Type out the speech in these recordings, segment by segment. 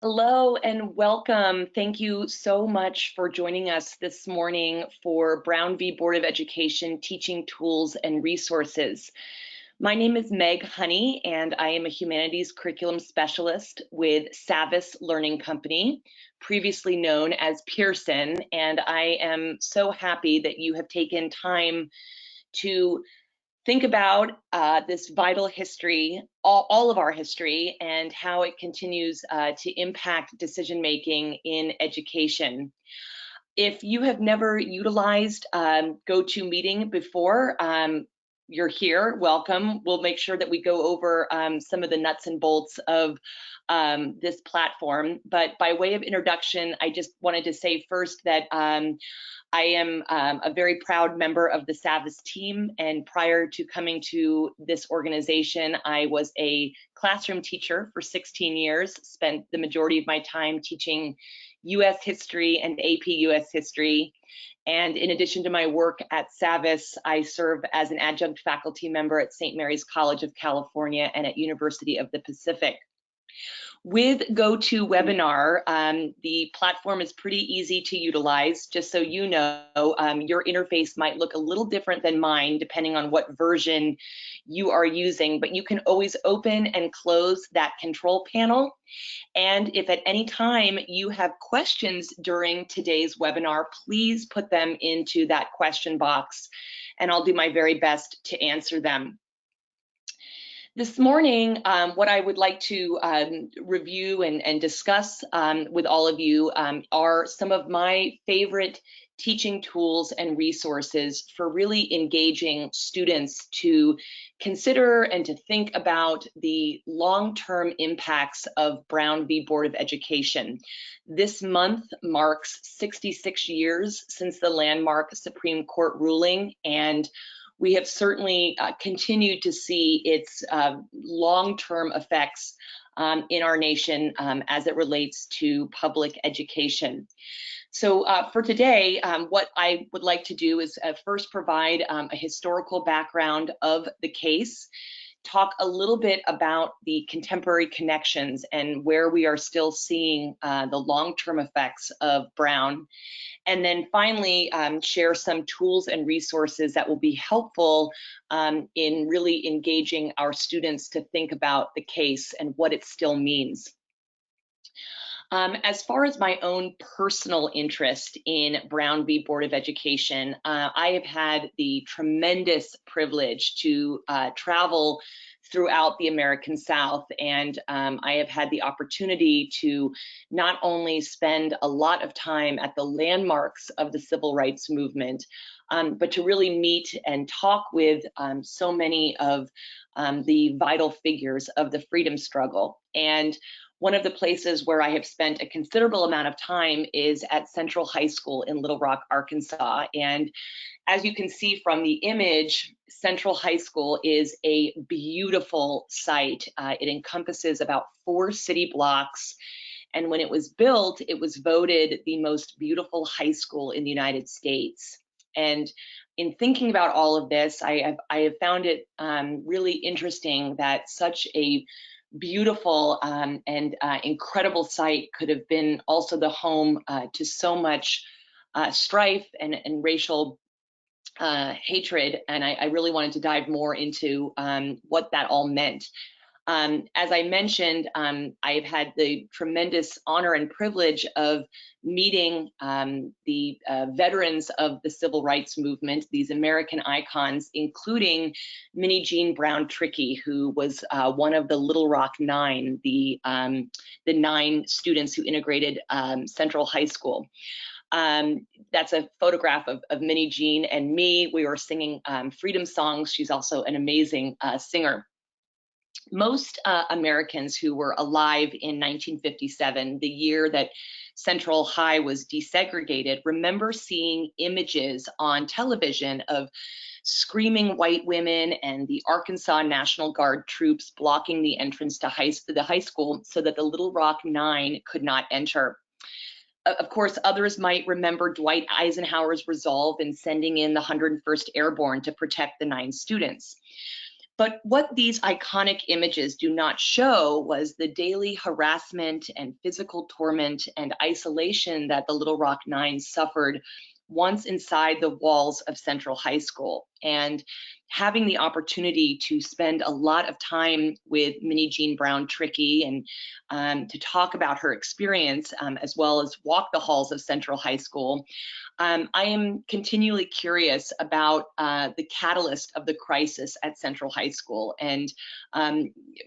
Hello and welcome. Thank you so much for joining us this morning for Brown v. Board of Education Teaching Tools and Resources. My name is Meg Honey, and I am a Humanities Curriculum Specialist with Savvis Learning Company, previously known as Pearson, and I am so happy that you have taken time to think about this vital history, all of our history, and how it continues to impact decision making in education. If you have never utilized GoToMeeting before, you're here, welcome. We'll make sure that we go over some of the nuts and bolts of this platform. But by way of introduction, I just wanted to say first that I am a very proud member of the Savvis team, and prior to coming to this organization, I was a classroom teacher for 16 years, spent the majority of my time teaching US history and AP US history. And in addition to my work at Savvis, I serve as an adjunct faculty member at St. Mary's College of California and at University of the Pacific. With GoToWebinar, the platform is pretty easy to utilize. Just so you know, your interface might look a little different than mine depending on what version you are using, but you can always open and close that control panel. And if at any time you have questions during today's webinar, please put them into that question box, and I'll do my very best to answer them. This morning, what I would like to review and discuss with all of you are some of my favorite teaching tools and resources for really engaging students to consider and to think about the long-term impacts of Brown v. Board of Education. This month marks 66 years since the landmark Supreme Court ruling, and we have certainly continued to see its long-term effects in our nation as it relates to public education. So for today, what I would like to do is first provide a historical background of the case, talk a little bit about the contemporary connections and where we are still seeing the long-term effects of Brown, and then finally share some tools and resources that will be helpful in really engaging our students to think about the case and what it still means. As far as my own personal interest in Brown v. Board of Education, I have had the tremendous privilege to travel throughout the American South, and I have had the opportunity to not only spend a lot of time at the landmarks of the civil rights movement, but to really meet and talk with so many of the vital figures of the freedom struggle. And one of the places where I have spent a considerable amount of time is at Central High School in Little Rock, Arkansas. And as you can see from the image, Central High School is a beautiful site. It encompasses about 4 city blocks. And when it was built, it was voted the most beautiful high school in the United States. And in thinking about all of this, I have found it really interesting that such a beautiful and incredible site could have been also the home to so much strife and racial hatred, and I really wanted to dive more into what that all meant. As I mentioned, I've had the tremendous honor and privilege of meeting the veterans of the civil rights movement, these American icons, including Minnie Jean Brown Trickey, who was one of the Little Rock Nine, the 9 students who integrated Central High School. That's a photograph of Minnie Jean and me. We were singing freedom songs. She's also an amazing singer. Most Americans who were alive in 1957, the year that Central High was desegregated, remember seeing images on television of screaming white women and the Arkansas National Guard troops blocking the entrance to the high school so that the Little Rock Nine could not enter. Of course, others might remember Dwight Eisenhower's resolve in sending in the 101st Airborne to protect the 9 students. But what these iconic images do not show was the daily harassment and physical torment and isolation that the Little Rock Nine suffered once inside the walls of Central High School. And having the opportunity to spend a lot of time with Minnie Jean Brown Trickey and to talk about her experience, as well as walk the halls of Central High School, I am continually curious about the catalyst of the crisis at Central High School, and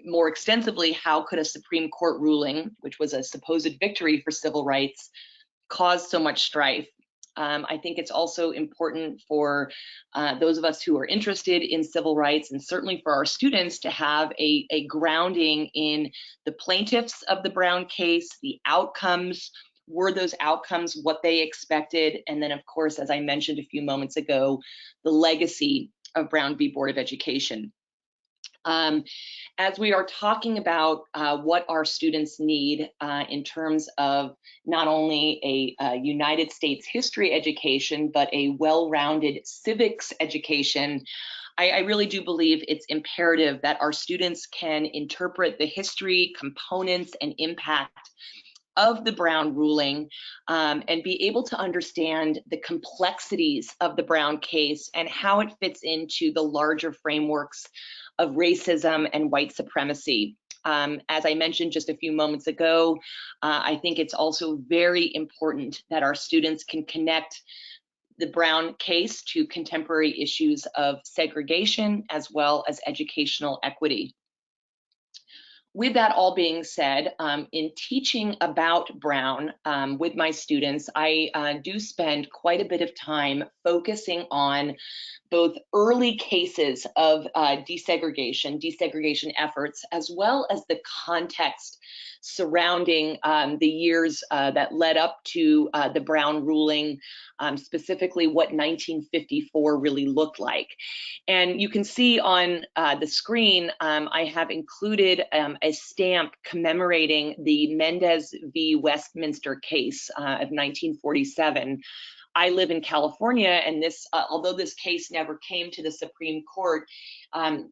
more extensively, how could a Supreme Court ruling, which was a supposed victory for civil rights, cause so much strife? I think it's also important for those of us who are interested in civil rights, and certainly for our students, to have a grounding in the plaintiffs of the Brown case, the outcomes. Were those outcomes what they expected? And then, of course, as I mentioned a few moments ago, the legacy of Brown v. Board of Education. As we are talking about what our students need in terms of not only a United States history education, but a well-rounded civics education, I really do believe it's imperative that our students can interpret the history, components, and impact of the Brown ruling and be able to understand the complexities of the Brown case and how it fits into the larger frameworks of racism and white supremacy. As I mentioned just a few moments ago, I think it's also very important that our students can connect the Brown case to contemporary issues of segregation as well as educational equity. With that all being said, in teaching about Brown with my students, I do spend quite a bit of time focusing on both early cases of desegregation efforts, as well as the context surrounding the years that led up to the Brown ruling, specifically what 1954 really looked like. And you can see on the screen, I have included a stamp commemorating the Mendez v. Westminster case of 1947. I live in California, and this, although this case never came to the Supreme Court,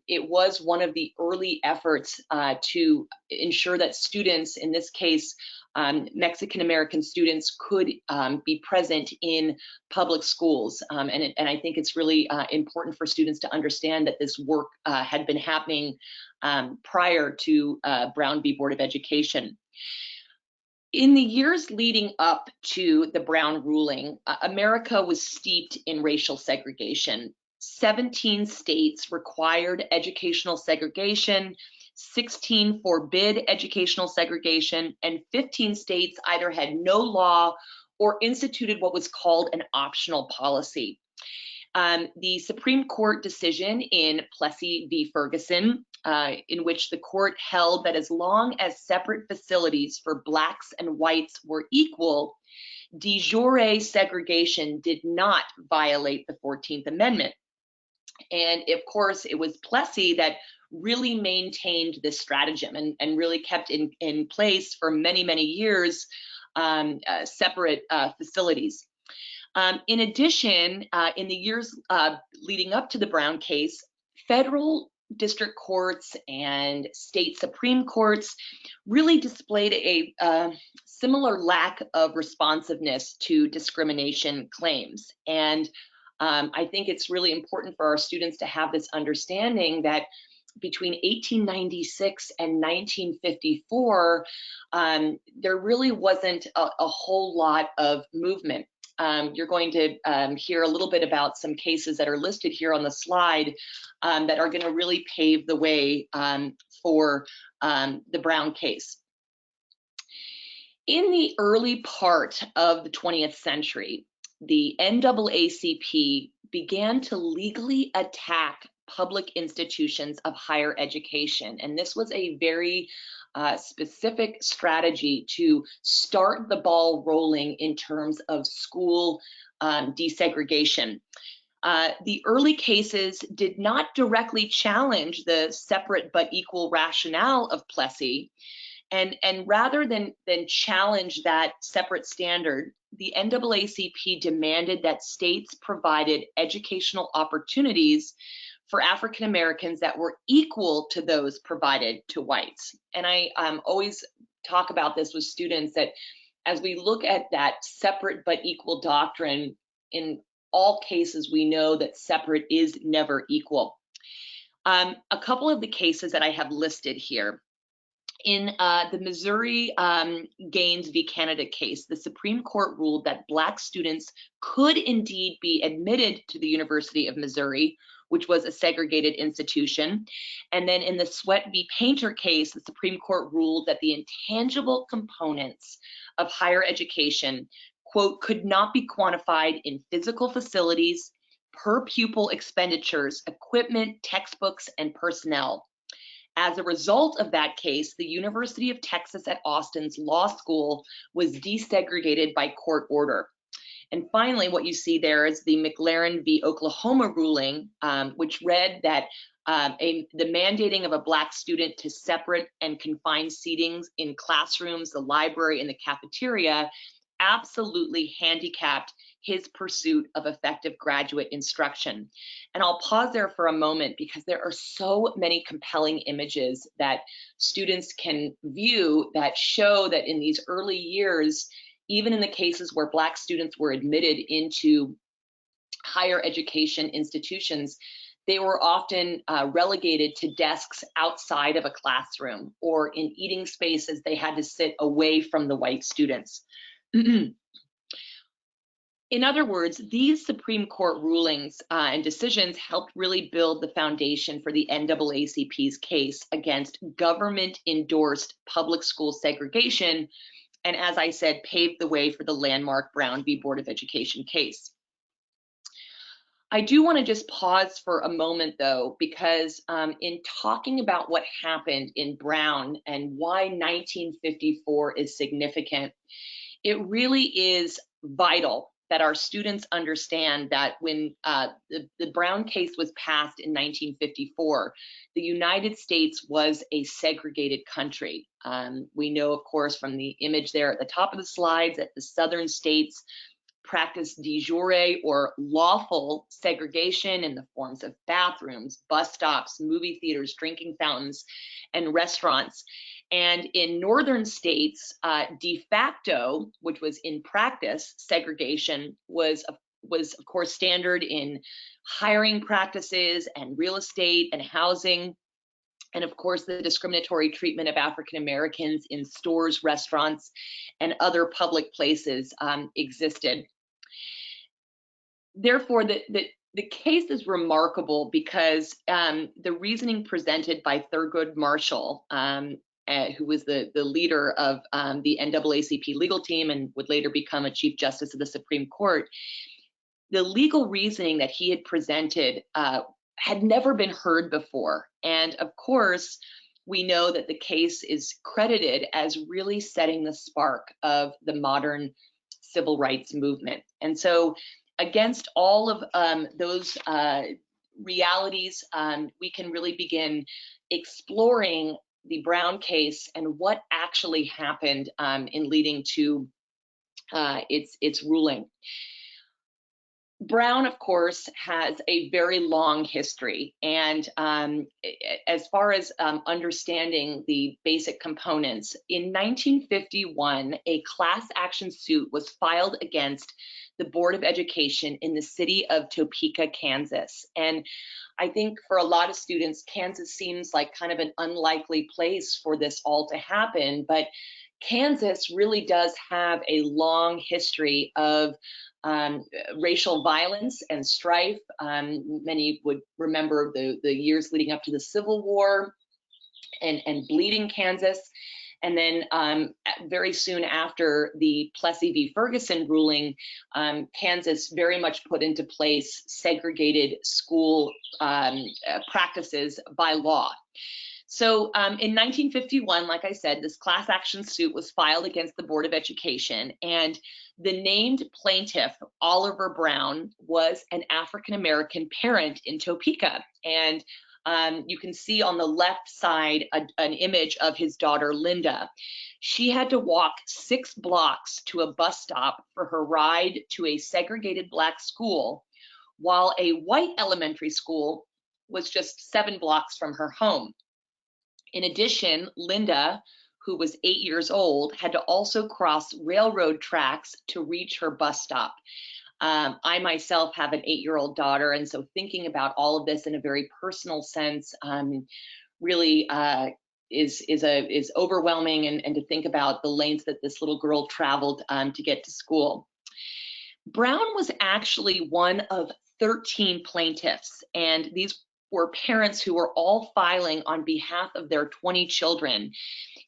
it was one of the early efforts to ensure that students, in this case, Mexican American students, could be present in public schools. And I think it's really important for students to understand that this work had been happening prior to Brown v. Board of Education. In the years leading up to the Brown ruling, America was steeped in racial segregation. 17 states required educational segregation, 16 forbid educational segregation, and 15 states either had no law or instituted what was called an optional policy. The Supreme Court decision in Plessy v. Ferguson, in which the court held that as long as separate facilities for Blacks and whites were equal, de jure segregation did not violate the 14th Amendment. And of course, it was Plessy that really maintained this stratagem and really kept in place for many, many years separate facilities. In addition, in the years leading up to the Brown case, federal district courts and state Supreme Courts really displayed a similar lack of responsiveness to discrimination claims. And I think it's really important for our students to have this understanding that between 1896 and 1954, there really wasn't a whole lot of movement. You're going to hear a little bit about some cases that are listed here on the slide that are going to really pave the way for the Brown case. In the early part of the 20th century, the NAACP began to legally attack public institutions of higher education, and this was a very specific strategy to start the ball rolling in terms of school desegregation. The early cases did not directly challenge the separate but equal rationale of Plessy, and rather than challenge that separate standard, the NAACP demanded that states provided educational opportunities for African Americans that were equal to those provided to whites. And I always talk about this with students, that as we look at that separate but equal doctrine, in all cases, we know that separate is never equal. A couple of the cases that I have listed here. In the Missouri Gaines v. Canada case, the Supreme Court ruled that Black students could indeed be admitted to the University of Missouri, which was a segregated institution. And then in the Sweat v. Painter case, the Supreme Court ruled that the intangible components of higher education, quote, could not be quantified in physical facilities, per pupil expenditures, equipment, textbooks, and personnel. As a result of that case, the University of Texas at Austin's law school was desegregated by court order. And finally, what you see there is the McLaren v. Oklahoma ruling, which read that the mandating of a Black student to separate and confined seatings in classrooms, the library, and the cafeteria absolutely handicapped his pursuit of effective graduate instruction. And I'll pause there for a moment, because there are so many compelling images that students can view that show that in these early years, even in the cases where Black students were admitted into higher education institutions, they were often relegated to desks outside of a classroom, or in eating spaces they had to sit away from the white students. In other words, these Supreme Court rulings and decisions helped really build the foundation for the NAACP's case against government-endorsed public school segregation, and as I said, paved the way for the landmark Brown v. Board of Education case. I do want to just pause for a moment, though, because in talking about what happened in Brown and why 1954 is significant, it really is vital that our students understand that when the Brown case was passed in 1954, the United States was a segregated country. We know, of course, from the image there at the top of the slides, that the southern states practiced de jure, or lawful, segregation in the forms of bathrooms, bus stops, movie theaters, drinking fountains, and restaurants. And in northern states, de facto, which was in practice, segregation was of course standard in hiring practices and real estate and housing. And of course, the discriminatory treatment of African Americans in stores, restaurants, and other public places existed. Therefore, the case is remarkable because the reasoning presented by Thurgood Marshall, who was the leader of the NAACP legal team and would later become a Chief Justice of the Supreme Court, the legal reasoning that he had presented had never been heard before. And of course, we know that the case is credited as really setting the spark of the modern civil rights movement. And so against all of those realities, we can really begin exploring the Brown case and what actually happened in leading to its ruling. Brown, of course, has a very long history, and as far as understanding the basic components, in 1951, a class action suit was filed against the Board of Education in the city of Topeka, Kansas. And I think for a lot of students, Kansas seems like kind of an unlikely place for this all to happen, but Kansas really does have a long history of racial violence and strife. Many would remember the years leading up to the Civil War and Bleeding Kansas. And then very soon after the Plessy v. Ferguson ruling, Kansas very much put into place segregated school practices by law. So in 1951, like I said, this class action suit was filed against the Board of Education, and the named plaintiff, Oliver Brown, was an African-American parent in Topeka. And you can see on the left side an image of his daughter, Linda. She had to walk 6 blocks to a bus stop for her ride to a segregated Black school, while a white elementary school was just 7 blocks from her home. In addition, Linda, who was 8 years old, had to also cross railroad tracks to reach her bus stop. I myself have an 8-year-old daughter, and so thinking about all of this in a very personal sense really is overwhelming, and to think about the lengths that this little girl traveled to get to school. Brown was actually one of 13 plaintiffs, and these were parents who were all filing on behalf of their 20 children.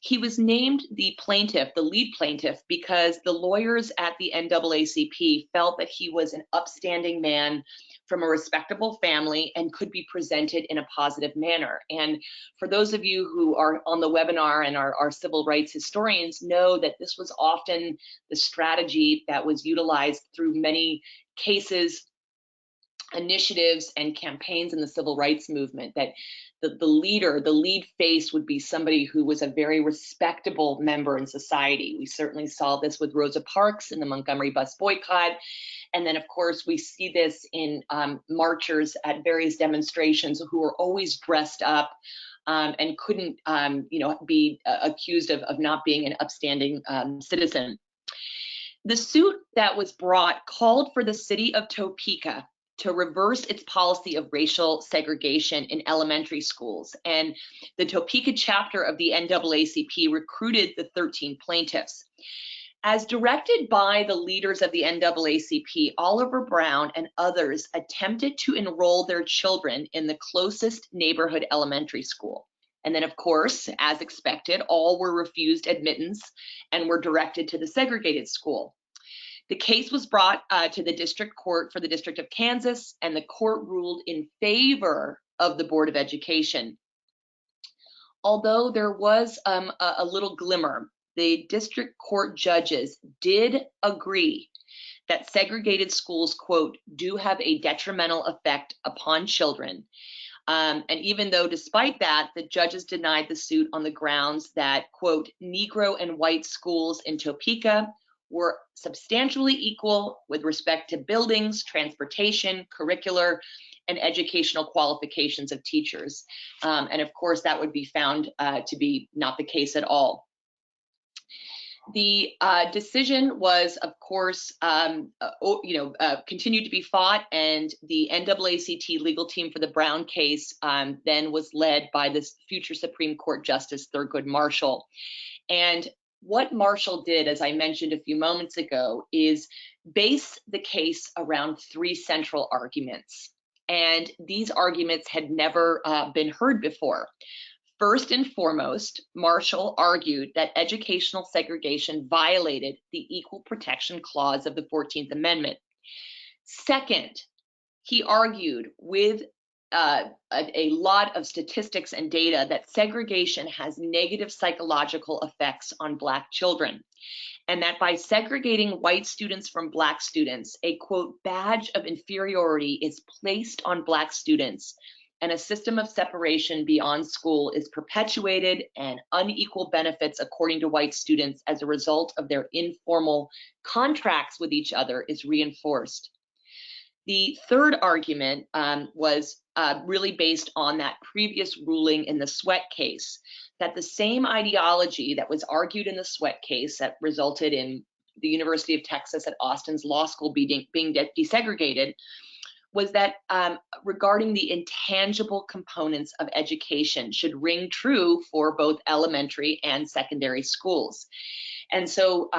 He was named the plaintiff, the lead plaintiff, because the lawyers at the NAACP felt that he was an upstanding man from a respectable family and could be presented in a positive manner. And for those of you who are on the webinar and are civil rights historians, know that this was often the strategy that was utilized through many cases, initiatives, and campaigns in the civil rights movement, that the lead face would be somebody who was a very respectable member in society. We certainly saw this with Rosa Parks in the Montgomery bus boycott. And then, of course, we see this in marchers at various demonstrations who were always dressed up and couldn't, be accused of not being an upstanding citizen. The suit that was brought called for the city of Topeka to reverse its policy of racial segregation in elementary schools. And the Topeka chapter of the NAACP recruited the 13 plaintiffs. As directed by the leaders of the NAACP, Oliver Brown and others attempted to enroll their children in the closest neighborhood elementary school. And then, of course, as expected, all were refused admittance and were directed to the segregated school. The case was brought to the district court for the District of Kansas, and the court ruled in favor of the Board of Education. Although there was a little glimmer, the district court judges did agree that segregated schools, quote, do have a detrimental effect upon children. And even though, despite that, the judges denied the suit on the grounds that, quote, Negro and white schools in Topeka were substantially equal with respect to buildings, transportation, curricular, and educational qualifications of teachers. And of course, that would be found to be not the case at all. The decision was, of course, continued to be fought, and the NAACP legal team for the Brown case then was led by this future Supreme Court Justice Thurgood Marshall. And what Marshall did, as I mentioned a few moments ago, is base the case around 3 central arguments. And these arguments had never been heard before. First and foremost, Marshall argued that educational segregation violated the Equal Protection Clause of the 14th Amendment. Second, he argued with a lot of statistics and data that segregation has negative psychological effects on Black children, and that by segregating white students from Black students, a, quote, badge of inferiority is placed on Black students, and a system of separation beyond school is perpetuated, and unequal benefits according to white students as a result of their informal contracts with each other is reinforced. The third argument was really based on that previous ruling in the Sweatt case, that the same ideology that was argued in the Sweatt case that resulted in the University of Texas at Austin's law school being desegregated was that regarding the intangible components of education should ring true for both elementary and secondary schools. And so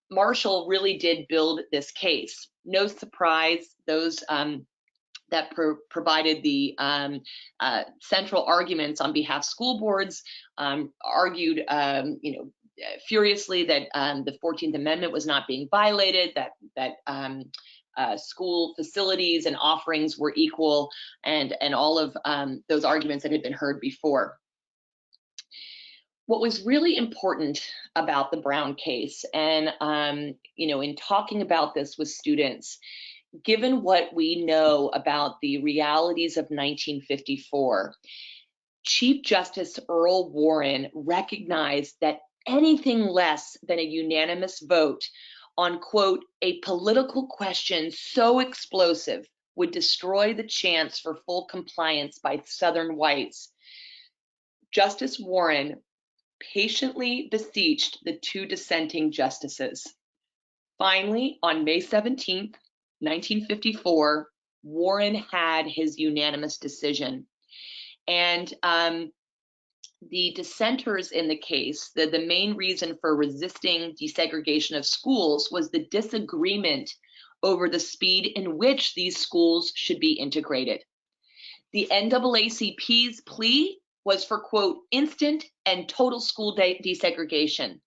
Marshall really did build this case. No surprise, those that provided the central arguments on behalf of school boards argued, furiously that the 14th Amendment was not being violated, that school facilities and offerings were equal, and all of those arguments that had been heard before. What was really important about the Brown case, and in talking about this with students, given what we know about the realities of 1954, Chief Justice Earl Warren recognized that anything less than a unanimous vote on, quote, a political question so explosive would destroy the chance for full compliance by Southern whites, Justice Warren patiently beseeched the two dissenting justices. Finally, on May 17th, 1954, Warren had his unanimous decision. And the dissenters in the case, the main reason for resisting desegregation of schools was the disagreement over the speed in which these schools should be integrated. The NAACP's plea was for, quote, instant and total school desegregation.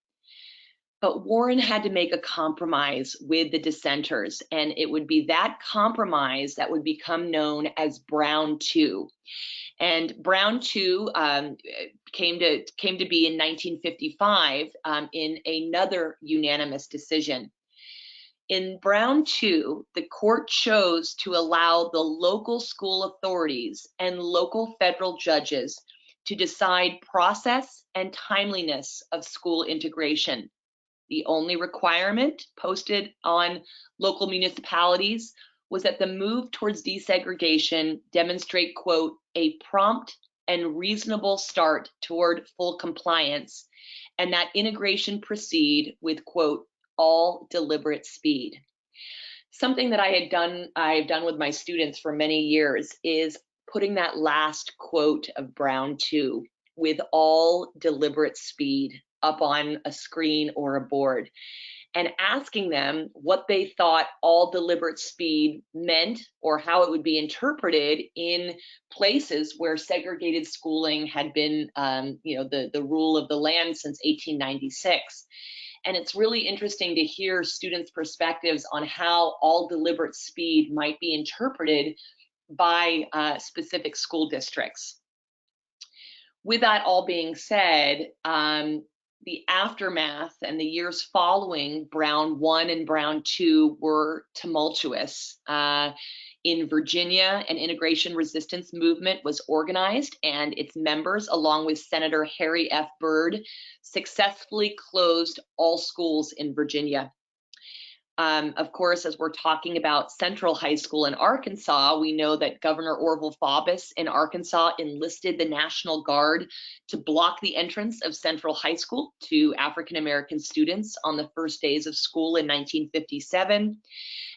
But Warren had to make a compromise with the dissenters, and it would be that compromise that would become known as Brown 2. And Brown 2 came to be in 1955 in another unanimous decision. In Brown 2, the court chose to allow the local school authorities and local federal judges to decide process and timeliness of school integration. The only requirement posted on local municipalities was that the move towards desegregation demonstrate, quote, a prompt and reasonable start toward full compliance, and that integration proceed with, quote, all deliberate speed. Something that I've done with my students for many years is putting that last quote of Brown 2, with all deliberate speed, up on a screen or a board, and asking them what they thought all deliberate speed meant or how it would be interpreted in places where segregated schooling had been the rule of the land since 1896. And it's really interesting to hear students' perspectives on how all deliberate speed might be interpreted by specific school districts. With that all being said, the aftermath and the years following Brown 1 and Brown 2 were tumultuous. In Virginia, an integration resistance movement was organized, and its members, along with Senator Harry F. Byrd, successfully closed all schools in Virginia. Of course, as we're talking about Central High School in Arkansas, we know that Governor Orville Faubus in Arkansas enlisted the National Guard to block the entrance of Central High School to African American students on the first days of school in 1957.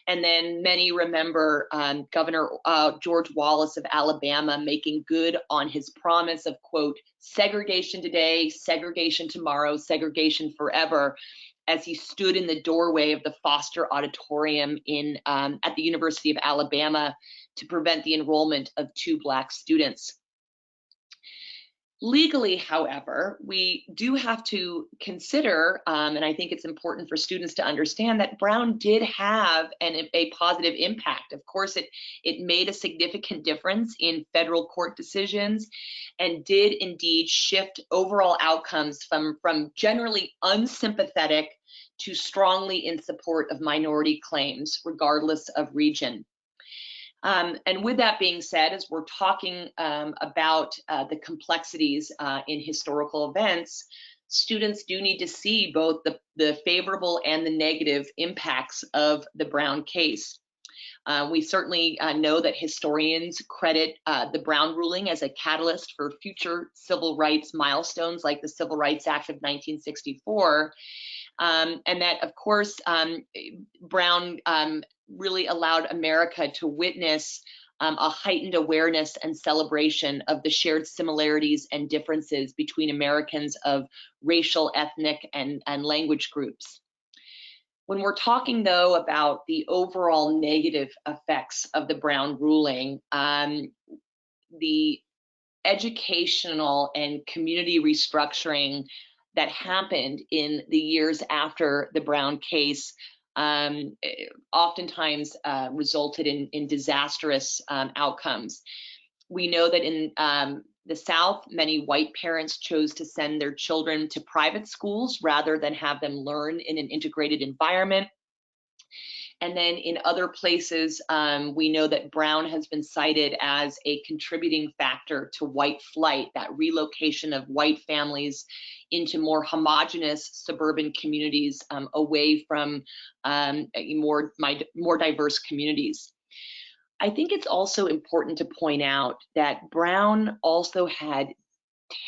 And then many remember Governor George Wallace of Alabama making good on his promise of, quote, segregation today, segregation tomorrow, segregation forever, as he stood in the doorway of the Foster Auditorium at the University of Alabama to prevent the enrollment of 2 Black students. Legally, however, we do have to consider, and I think it's important for students to understand, that Brown did have a positive impact. Of course, it made a significant difference in federal court decisions and did indeed shift overall outcomes from generally unsympathetic to strongly in support of minority claims, regardless of region. And with that being said, as we're talking about the complexities in historical events, students do need to see both the favorable and the negative impacts of the Brown case. We certainly know that historians credit the Brown ruling as a catalyst for future civil rights milestones like the Civil Rights Act of 1964. And that, of course, Brown really allowed America to witness a heightened awareness and celebration of the shared similarities and differences between Americans of racial, ethnic, and language groups. When we're talking, though, about the overall negative effects of the Brown ruling, the educational and community restructuring that happened in the years after the Brown case oftentimes resulted in disastrous outcomes. We know that in the South, many white parents chose to send their children to private schools rather than have them learn in an integrated environment. And then in other places, we know that Brown has been cited as a contributing factor to white flight, that relocation of white families into more homogeneous suburban communities away from more diverse communities. I think it's also important to point out that Brown also had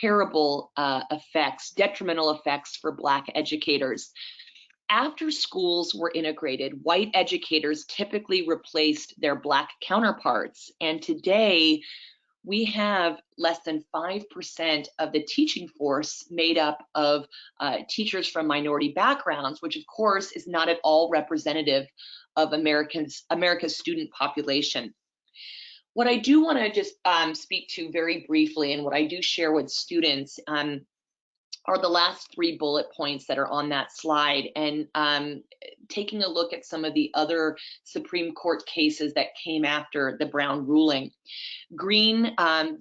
terrible effects, detrimental effects for Black educators. After schools were integrated, white educators typically replaced their Black counterparts. And today, we have less than 5% of the teaching force made up of teachers from minority backgrounds, which of course is not at all representative of America's student population. What I do want to just speak to very briefly, and what I do share with students, are the last 3 bullet points that are on that slide, and taking a look at some of the other Supreme Court cases that came after the Brown ruling. Green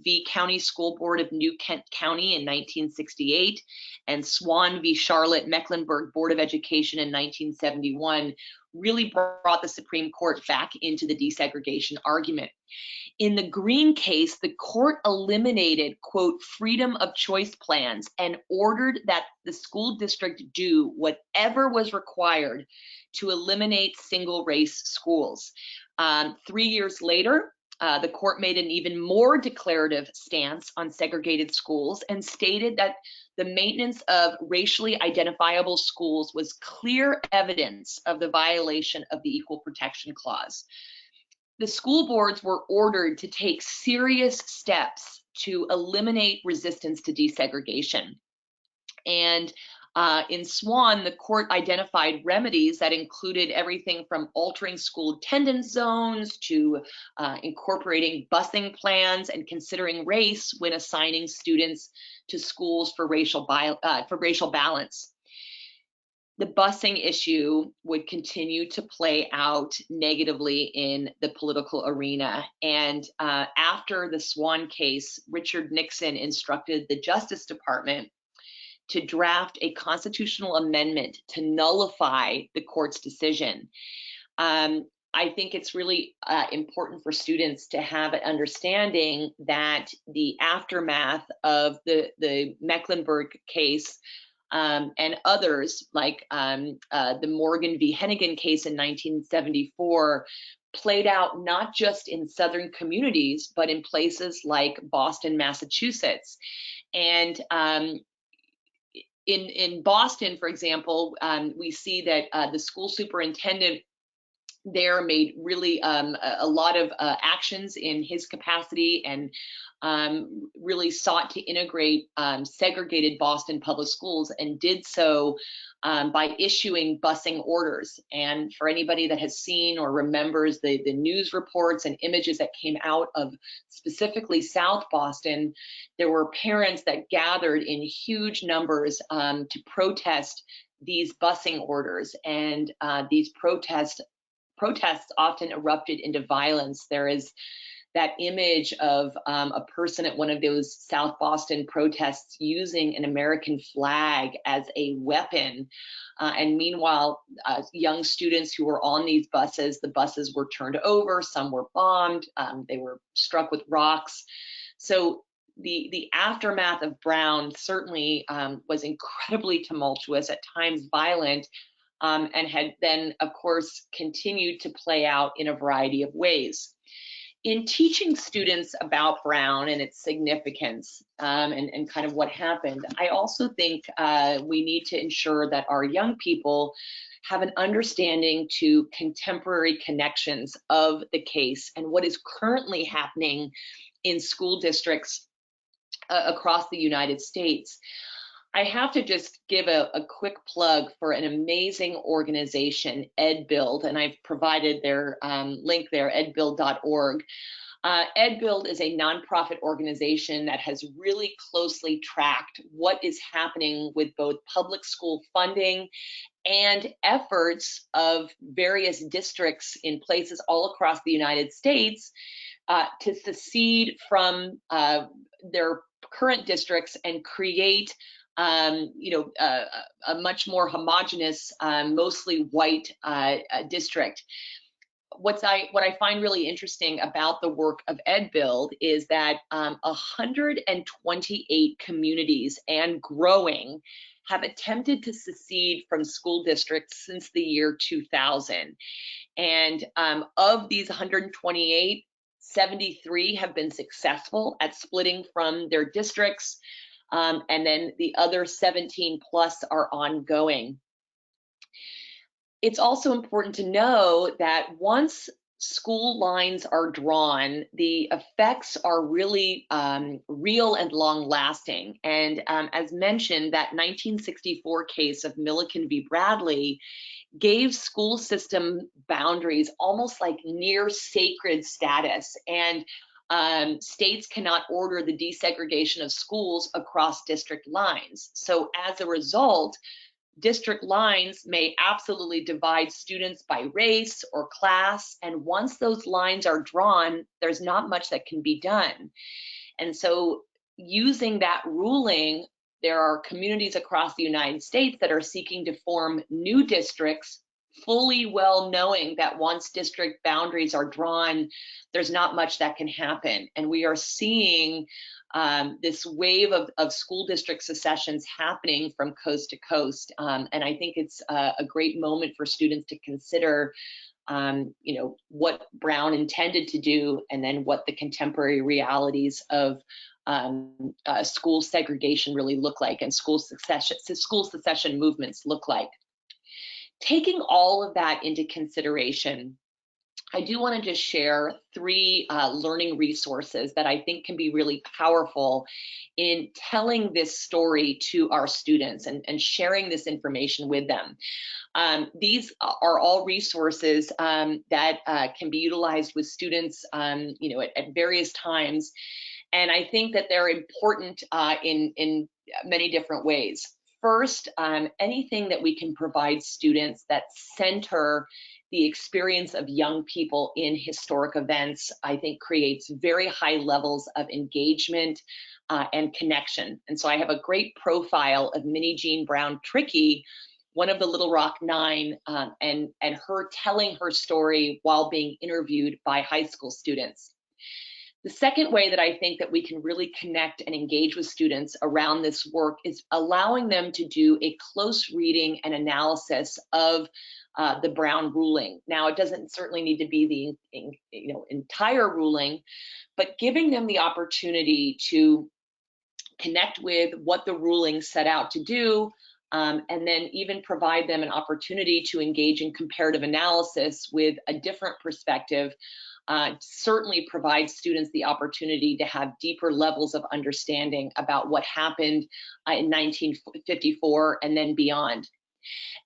v. County School Board of New Kent County in 1968, and Swan v. Charlotte Mecklenburg Board of Education in 1971 really brought the Supreme Court back into the desegregation argument. In the Green case, the court eliminated, quote, freedom of choice plans and ordered that the school district do whatever was required to eliminate single race schools. 3 years later, the court made an even more declarative stance on segregated schools and stated that the maintenance of racially identifiable schools was clear evidence of the violation of the Equal Protection Clause. The school boards were ordered to take serious steps to eliminate resistance to desegregation. And in Swan, the court identified remedies that included everything from altering school attendance zones to incorporating busing plans and considering race when assigning students to schools for racial balance. The busing issue would continue to play out negatively in the political arena. And after the Swan case, Richard Nixon instructed the Justice Department to draft a constitutional amendment to nullify the court's decision. I think it's really important for students to have an understanding that the aftermath of the Mecklenburg case and others, like the Morgan v. Hennigan case in 1974, played out not just in Southern communities, but in places like Boston, Massachusetts. And in Boston, for example, we see that the school superintendent there made really a lot of actions in his capacity and really sought to integrate segregated Boston public schools, and did so by issuing busing orders. And for anybody that has seen or remembers the news reports and images that came out of specifically South Boston, there were parents that gathered in huge numbers to protest these busing orders, and these protests often erupted into violence. There is that image of a person at one of those South Boston protests using an American flag as a weapon. And meanwhile, young students who were on these buses, the buses were turned over, some were bombed, they were struck with rocks. So the aftermath of Brown certainly was incredibly tumultuous, at times violent, and had then, of course, continued to play out in a variety of ways. In teaching students about Brown and its significance and kind of what happened, I also think we need to ensure that our young people have an understanding to contemporary connections of the case and what is currently happening in school districts across the United States. I have to just give a quick plug for an amazing organization, EdBuild, and I've provided their link there, edbuild.org. EdBuild is a nonprofit organization that has really closely tracked what is happening with both public school funding and efforts of various districts in places all across the United States to secede from their current districts and create a much more homogenous, mostly white district. What I find really interesting about the work of EdBuild is that 128 communities and growing have attempted to secede from school districts since the year 2000. And of these 128, 73 have been successful at splitting from their districts, and then the other 17 plus are ongoing. It's also important to know that once school lines are drawn, the effects are really real and long lasting. And as mentioned, that 1964 case of Milliken v. Bradley gave school system boundaries almost like near sacred status. And states cannot order the desegregation of schools across district lines. So as a result, district lines may absolutely divide students by race or class, and once those lines are drawn, there's not much that can be done. And so using that ruling, there are communities across the United States that are seeking to form new districts, fully well knowing that once district boundaries are drawn, there's not much that can happen. And we are seeing this wave of school district secessions happening from coast to coast. And I think it's a great moment for students to consider what Brown intended to do, and then what the contemporary realities of school segregation really look like, and school secession movements look like. Taking all of that into consideration, I do want to just share 3 learning resources that I think can be really powerful in telling this story to our students and sharing this information with them. These are all resources that can be utilized with students, at various times, and I think that they're important in many different ways. First, anything that we can provide students that center the experience of young people in historic events, I think creates very high levels of engagement and connection. And so I have a great profile of Minnie Jean Brown Trickey, one of the Little Rock Nine, and her telling her story while being interviewed by high school students. The second way that I think that we can really connect and engage with students around this work is allowing them to do a close reading and analysis of the Brown ruling. Now, it doesn't certainly need to be the entire ruling, but giving them the opportunity to connect with what the ruling set out to do, and then even provide them an opportunity to engage in comparative analysis with a different perspective. Certainly provides students the opportunity to have deeper levels of understanding about what happened in 1954 and then beyond.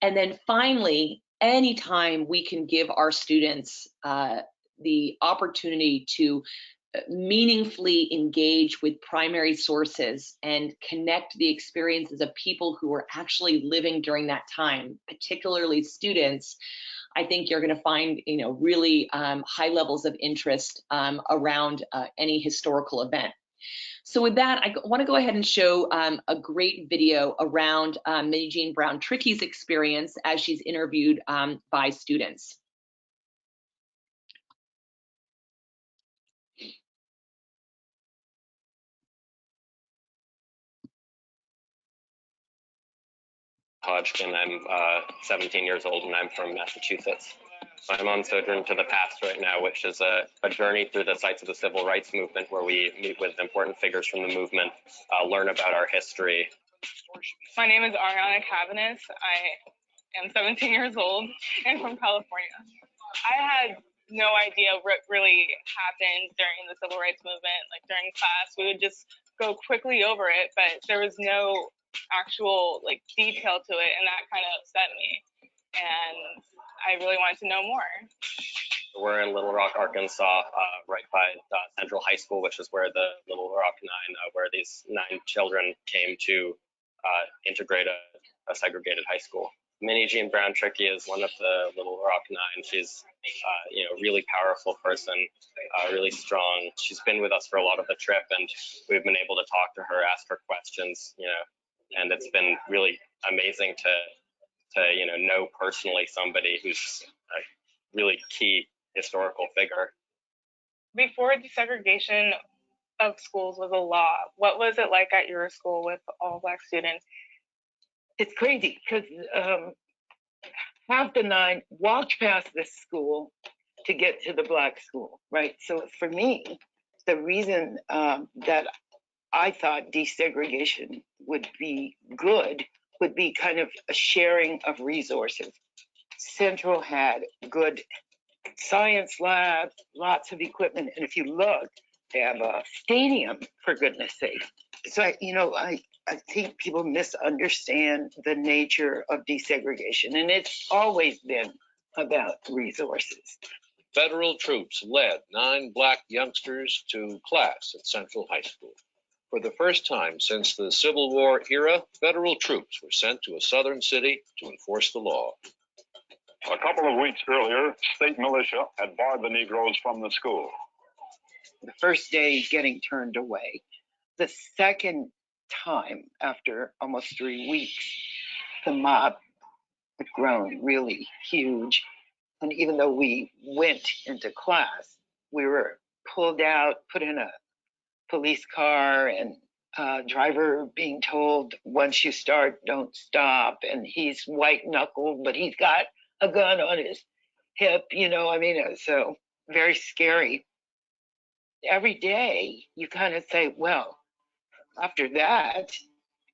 And then finally, anytime we can give our students the opportunity to meaningfully engage with primary sources and connect the experiences of people who were actually living during that time, particularly students, I think you're going to find, really high levels of interest around any historical event. So with that, I want to go ahead and show a great video around Minnie Jean Brown Trickey's experience as she's interviewed by students. Hodgkin. I'm 17 years old and I'm from Massachusetts. I'm on Sojourn to the Past right now, which is a journey through the sites of the civil rights movement where we meet with important figures from the movement, learn about our history. My name is Ariana Cavanis. I am 17 years old and from California. I had no idea what really happened during the civil rights movement. Like during class, we would just go quickly over it, but there was no actual detail to it, and that kind of upset me. And I really wanted to know more. We're in Little Rock, Arkansas, right by Central High School, which is where the Little Rock Nine, where these 9 children came to integrate a segregated high school. Minnie Jean Brown Trickey is one of the Little Rock Nine. She's a really powerful person, really strong. She's been with us for a lot of the trip, and we've been able to talk to her, ask her questions, and it's been really amazing to know personally somebody who's a really key historical figure. Before desegregation of schools was a law, what was it like at your school with all Black students? It's crazy because half the 9 walked past this school to get to the Black school, right? So for me, the reason that I thought desegregation would be good would be kind of a sharing of resources. Central had good science lab, lots of equipment, and if you look, they have a stadium, for goodness sake. So I think people misunderstand the nature of desegregation, and it's always been about resources. Federal troops led 9 Black youngsters to class at Central High School. For the first time since the Civil War era, federal troops were sent to a southern city to enforce the law. A couple of weeks earlier, state militia had barred the Negroes from the school. The first day getting turned away. The second time, after almost 3 weeks, the mob had grown really huge. And even though we went into class, we were pulled out, put in a police car, and driver being told, once you start, don't stop. And he's white knuckled, but he's got a gun on his hip, so very scary. Every day you kind of say, well, after that,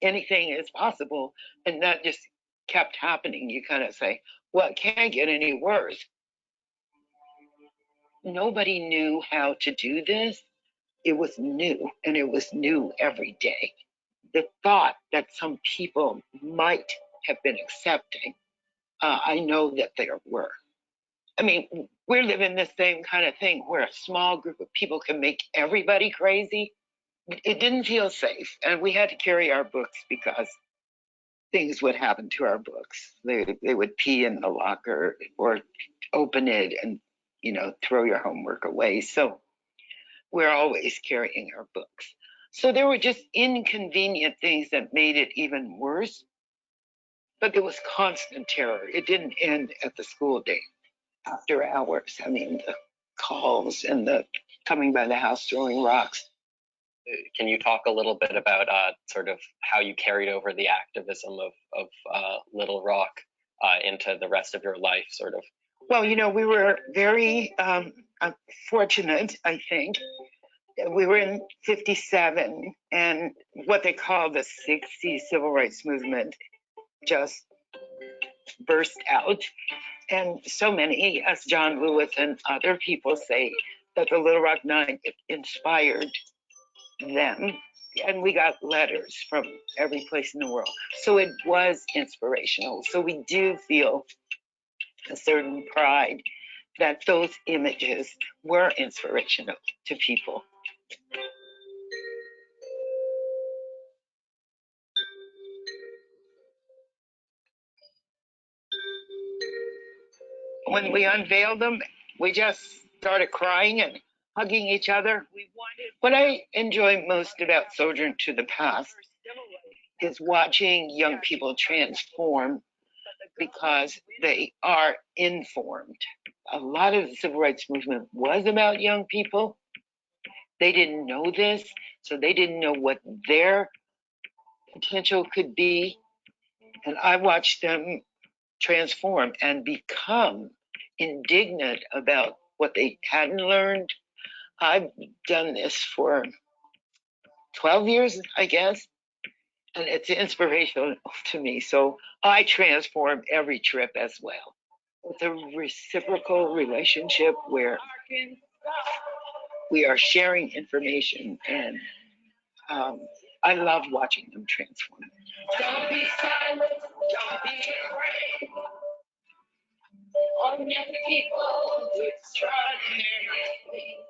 anything is possible. And that just kept happening. You kind of say, well, it can't get any worse. Nobody knew how to do this. It was new, and it was new every day. The thought that some people might have been accepting, I know that there were. I mean, we're living the same kind of thing where a small group of people can make everybody crazy. It didn't feel safe, and we had to carry our books because things would happen to our books. They would pee in the locker or open it and, throw your homework away. So we're always carrying our books. So there were just inconvenient things that made it even worse. But there was constant terror. It didn't end at the school day. After hours, the calls and the coming by the house throwing rocks. Can you talk a little bit about sort of how you carried over the activism of Little Rock into the rest of your life, sort of? Well, we were very fortunate, I think. We were in 57, and what they call the 60s civil rights movement just burst out. And so many, as John Lewis and other people say, that the Little Rock Nine inspired them. And we got letters from every place in the world. So it was inspirational. So we do feel a certain pride that those images were inspirational to people. When we unveiled them, we just started crying and hugging each other. What I enjoy most about Sojourn to the Past is watching young people transform because they are informed. A lot of the civil rights movement was about young people. They didn't know this, so they didn't know what their potential could be. And I watched them transform and become indignant about what they hadn't learned. I've done this for 12 years, I guess, and it's inspirational to me. So I transform every trip as well. It's a reciprocal relationship where we are sharing information, and I love watching them transform. Don't be silent, don't be afraid. On young people do extraordinary things.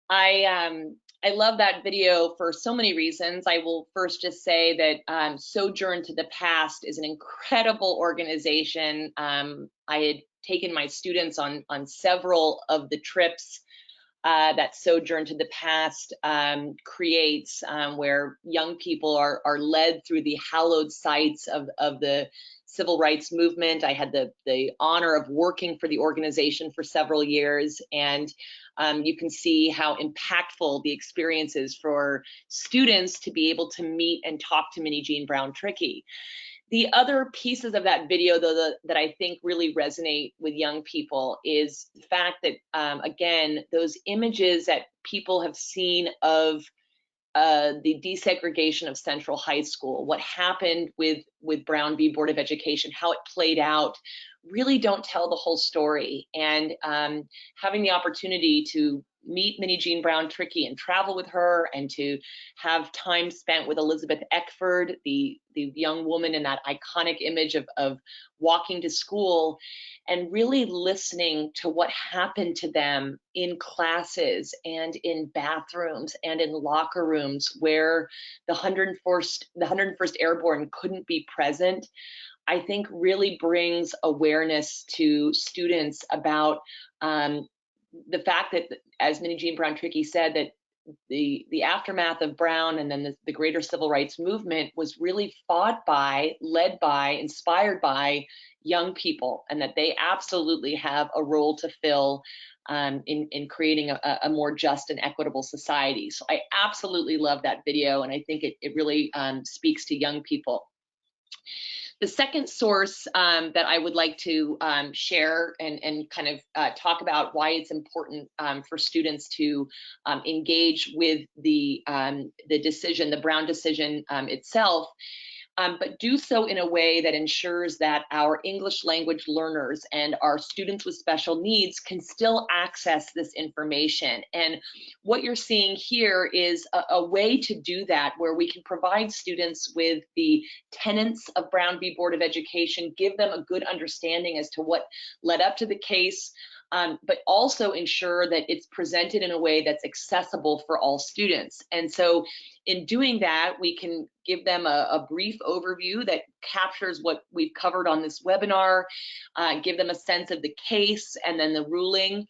I love that video for so many reasons. I will first just say that Sojourn to the Past is an incredible organization. I had taken my students on several of the trips that Sojourn to the Past creates, where young people are led through the hallowed sites of the civil rights movement. I had the honor of working for the organization for several years, and you can see how impactful the experience is for students to be able to meet and talk to Minnie Jean Brown Trickey. The other pieces of that video, though, that I think really resonate with young people is the fact that, again, those images that people have seen of the desegregation of Central High School, what happened with Brown v. Board of Education, how it played out, really don't tell the whole story. And having the opportunity to meet Minnie Jean Brown Trickey and travel with her, and to have time spent with Elizabeth Eckford, the young woman in that iconic image of walking to school, and really listening to what happened to them in classes and in bathrooms and in locker rooms where the 101st Airborne couldn't be present, I think really brings awareness to students about the fact that, as Minnie Jean Brown Trickey said, that the aftermath of Brown and then the greater civil rights movement was really fought by, led by, inspired by young people, and that they absolutely have a role to fill in creating a more just and equitable society. So I absolutely love that video, and I think it really speaks to young people. The second source that I would like to share and kind of talk about why it's important for students to engage with the decision, the Brown decision itself, but do so in a way that ensures that our English language learners and our students with special needs can still access this information. And what you're seeing here is a way to do that, where we can provide students with the tenets of Brown v. Board of Education, give them a good understanding as to what led up to the case, but also ensure that it's presented in a way that's accessible for all students. And so in doing that, we can give them a brief overview that captures what we've covered on this webinar, give them a sense of the case and then the ruling.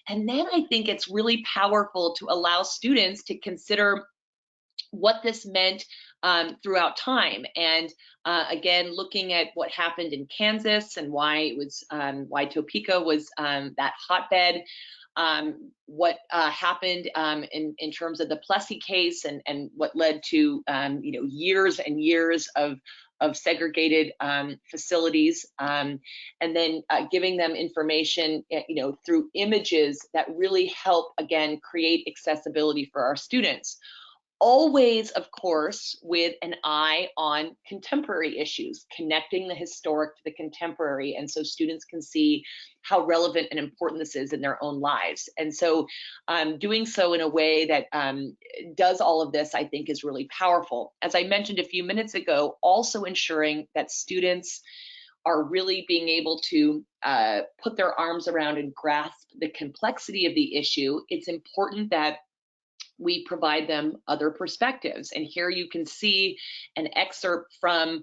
And then I think it's really powerful to allow students to consider what this meant throughout time. And again, looking at what happened in Kansas and why it was why Topeka was that hotbed, what happened in terms of the Plessy case, and what led to years and years of segregated facilities, and then giving them information through images that really help, again, create accessibility for our students. Always, of course, with an eye on contemporary issues, connecting the historic to the contemporary, and so students can see how relevant and important this is in their own lives. And so doing so in a way that does all of this, I think, is really powerful. As I mentioned a few minutes ago, also ensuring that students are really being able to put their arms around and grasp the complexity of the issue. It's important that we provide them other perspectives. And here you can see an excerpt from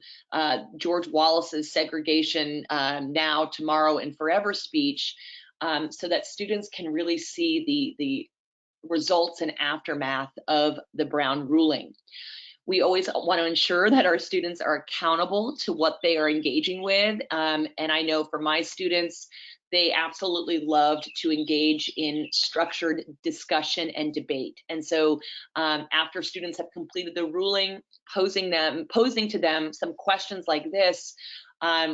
George Wallace's Segregation Now, Tomorrow, and Forever speech, so that students can really see the results and aftermath of the Brown ruling. We always want to ensure that our students are accountable to what they are engaging with. And I know for my students, they absolutely loved to engage in structured discussion and debate. And so after students have completed the ruling, posing to them some questions like this,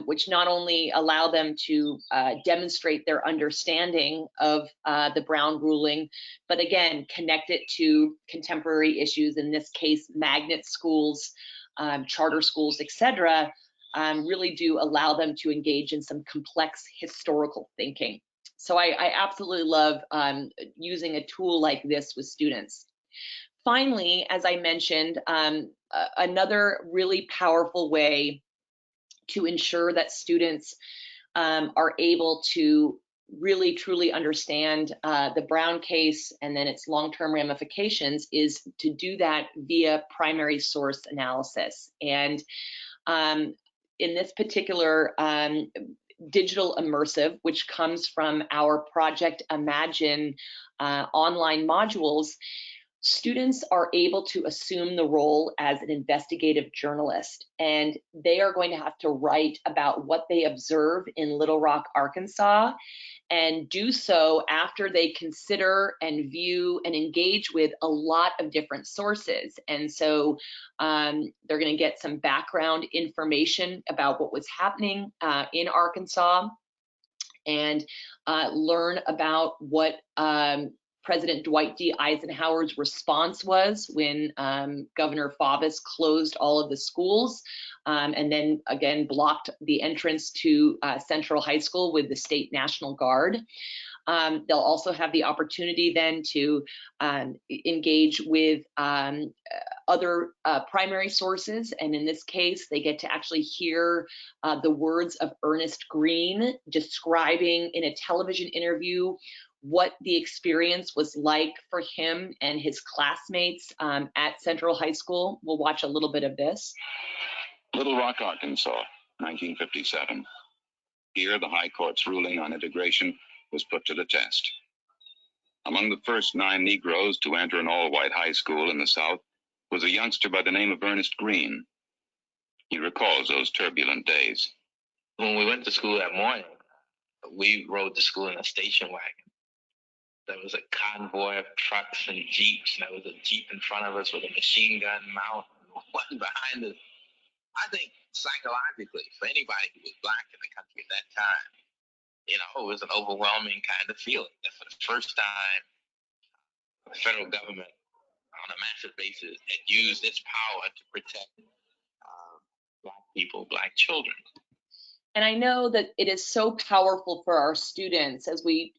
which not only allow them to demonstrate their understanding of the Brown ruling, but again, connect it to contemporary issues, in this case, magnet schools, charter schools, etc., really do allow them to engage in some complex historical thinking. So I absolutely love using a tool like this with students. Finally, as I mentioned, another really powerful way to ensure that students are able to really truly understand the Brown case and then its long-term ramifications is to do that via primary source analysis. And in this particular digital immersive, which comes from our Project Imagine online modules, students are able to assume the role as an investigative journalist, and they are going to have to write about what they observe in Little Rock, Arkansas, and do so after they consider and view and engage with a lot of different sources. And so they're going to get some background information about what was happening in Arkansas, and learn about what President Dwight D. Eisenhower's response was when Governor Faubus closed all of the schools, and then again blocked the entrance to Central High School with the State National Guard. They'll also have the opportunity then to engage with other primary sources, and in this case, they get to actually hear the words of Ernest Green describing in a television interview what the experience was like for him and his classmates at Central High School. We'll watch a little bit of this. Little Rock, Arkansas, 1957. Here, the High Court's ruling on integration was put to the test. Among the first 9 Negroes to enter an all-white high school in the South was a youngster by the name of Ernest Green. He recalls those turbulent days. When we went to school that morning, we rode to school in a station wagon. There was a convoy of trucks and jeeps, and there was a jeep in front of us with a machine gun mount, and one behind us. I think psychologically, for anybody who was black in the country at that time, it was an overwhelming kind of feeling that for the first time, the federal government on a massive basis had used its power to protect black people, black children. And I know that it is so powerful for our students as we,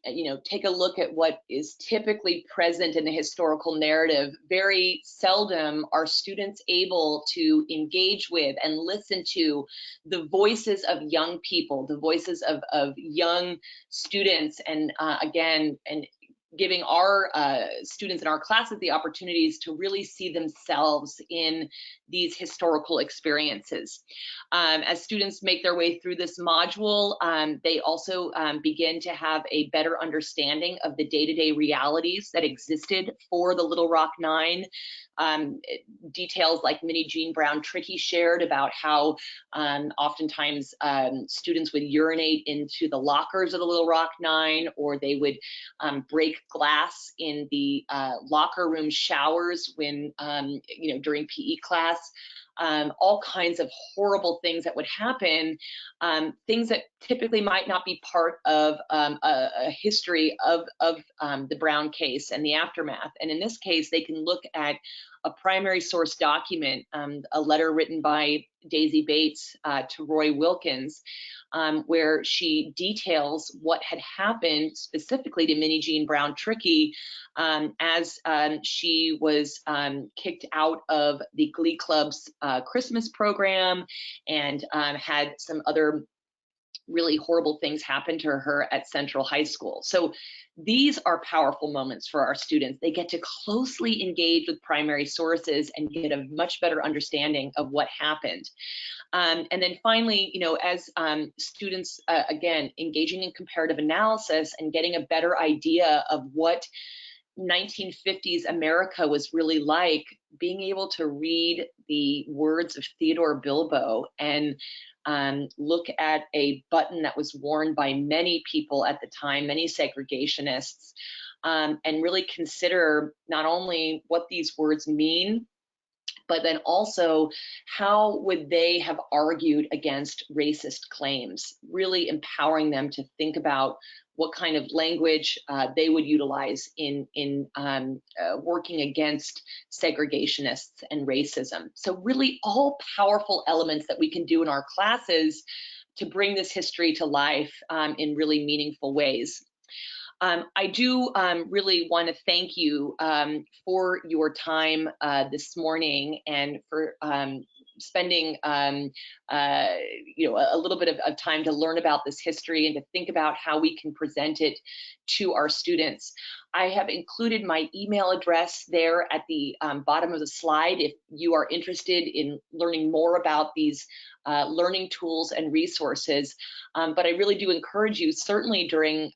take a look at what is typically present in the historical narrative. Very seldom are students able to engage with and listen to the voices of young people, the voices of young students, and giving our students in our classes the opportunities to really see themselves in these historical experiences. As students make their way through this module, they also begin to have a better understanding of the day-to-day realities that existed for the Little Rock Nine. Details like Minnie Jean Brown Trickey shared about how oftentimes students would urinate into the lockers of the Little Rock Nine, or they would break glass in the locker room showers when, during PE class. All kinds of horrible things that would happen, things that typically might not be part of a history of the Brown case and the aftermath. And in this case, they can look at a primary source document, a letter written by Daisy Bates to Roy Wilkins, where she details what had happened specifically to Minnie Jean Brown Trickey as she was kicked out of the Glee Club's Christmas program, and had some other really horrible things happen to her at Central High School. So these are powerful moments for our students. They get to closely engage with primary sources and get a much better understanding of what happened. And then finally, as students, again, engaging in comparative analysis and getting a better idea of what 1950s America was really like, being able to read the words of Theodore Bilbo and look at a button that was worn by many people at the time, many segregationists, and really consider not only what these words mean, but then also how would they have argued against racist claims, really empowering them to think about what kind of language they would utilize in working against segregationists and racism. So really all powerful elements that we can do in our classes to bring this history to life in really meaningful ways. I do really want to thank you for your time this morning, and for spending you know, a little bit of time to learn about this history and to think about how we can present it to our students. I have included my email address there at the bottom of the slide if you are interested in learning more about these learning tools and resources. But I really do encourage you, certainly during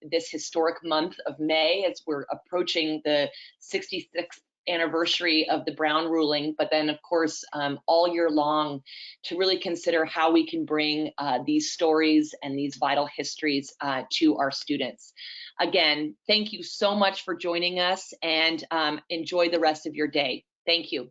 this historic month of May, as we're approaching the 66th anniversary of the Brown ruling, but then of course all year long, to really consider how we can bring these stories and these vital histories to our students. Again, thank you so much for joining us, and enjoy the rest of your day. Thank you.